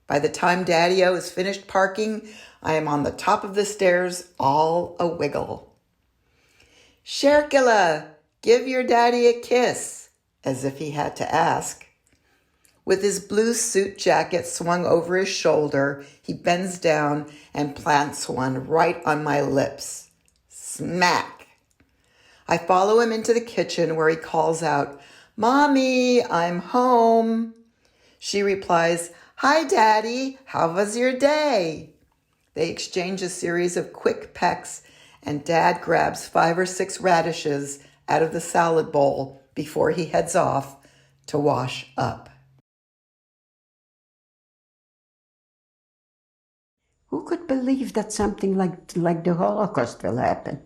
By the time Daddy-O is finished parking, I am on the top of the stairs, all a wiggle. Sherkila, give your daddy a kiss, as if he had to ask. With his blue suit jacket swung over his shoulder, he bends down and plants one right on my lips. Smack! I follow him into the kitchen where he calls out, "Mommy, I'm home." She replies, "Hi, Daddy, how was your day?" They exchange a series of quick pecks, and Dad grabs 5 or 6 radishes out of the salad bowl before he heads off to wash up. Who could believe that something like the Holocaust will happen?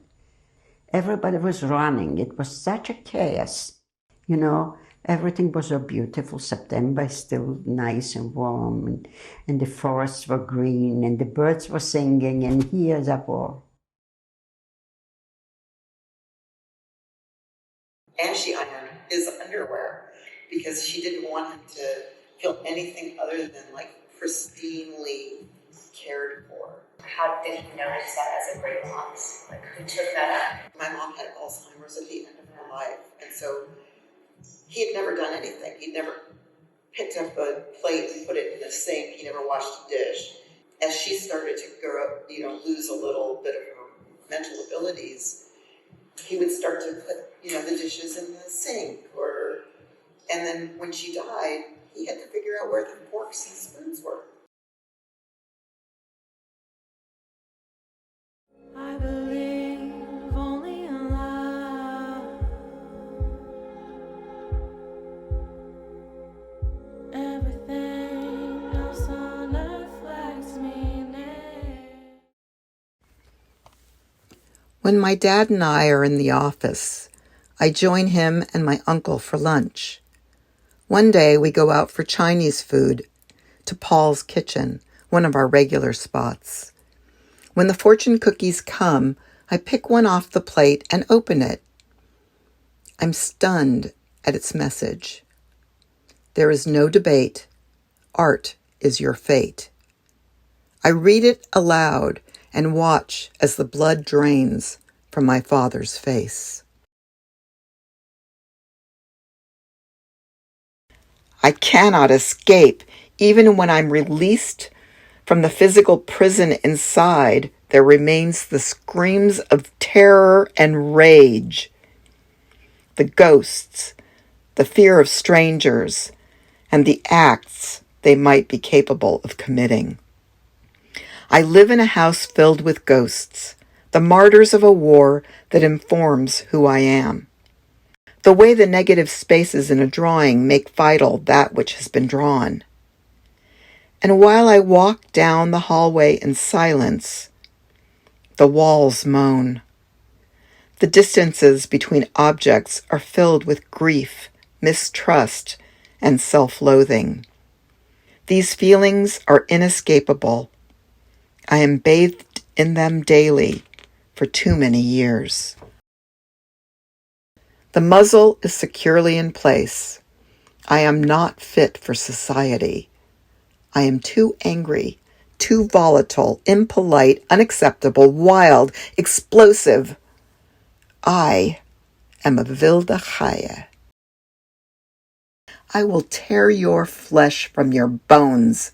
Everybody was running. It was such a chaos. You know, everything was so beautiful. September is still nice and warm, and the forests were green, and the birds were singing, and here's a war. And she ironed his underwear because she didn't want him to feel anything other than like pristinely cared for. How did he notice that as a great loss? Like, who took that up? My mom had Alzheimer's at the end of her life, and so he had never done anything. He'd never picked up a plate and put it in the sink. He never washed a dish. As she started to grow, lose a little bit of her mental abilities, he would start to put, the dishes in the sink, and then when she died, he had to figure out where the forks and spoons were. I believe only in love. Everything else on earth lacks meaning. When my dad and I are in the office, I join him and my uncle for lunch. One day we go out for Chinese food to Paul's Kitchen, one of our regular spots. When the fortune cookies come, I pick one off the plate and open it. I'm stunned at its message. There is no debate. Art is your fate. I read it aloud and watch as the blood drains from my father's face. I cannot escape. Even when I'm released from the physical prison inside, there remains the screams of terror and rage. The ghosts, the fear of strangers, and the acts they might be capable of committing. I live in a house filled with ghosts, the martyrs of a war that informs who I am. The way the negative spaces in a drawing make vital that which has been drawn. And while I walk down the hallway in silence, the walls moan. The distances between objects are filled with grief, mistrust, and self-loathing. These feelings are inescapable. I am bathed in them daily for too many years. The muzzle is securely in place. I am not fit for society. I am too angry, too volatile, impolite, unacceptable, wild, explosive. I am a wilde Haie. I will tear your flesh from your bones.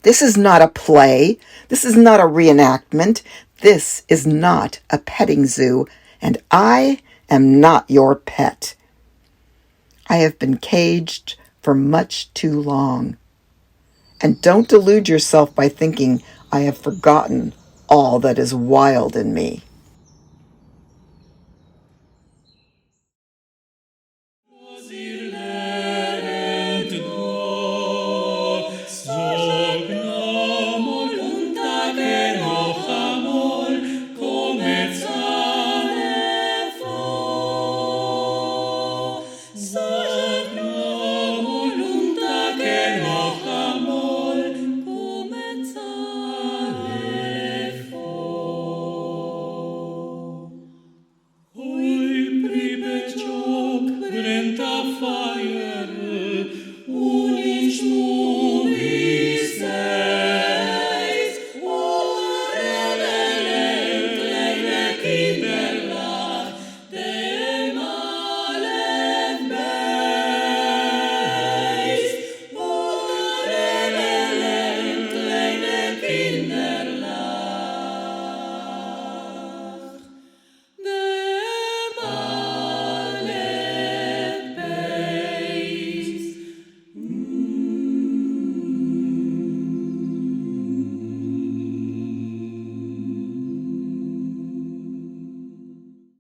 This is not a play. This is not a reenactment. This is not a petting zoo, and I am not your pet. I have been caged for much too long. And don't delude yourself by thinking I have forgotten all that is wild in me. Fire.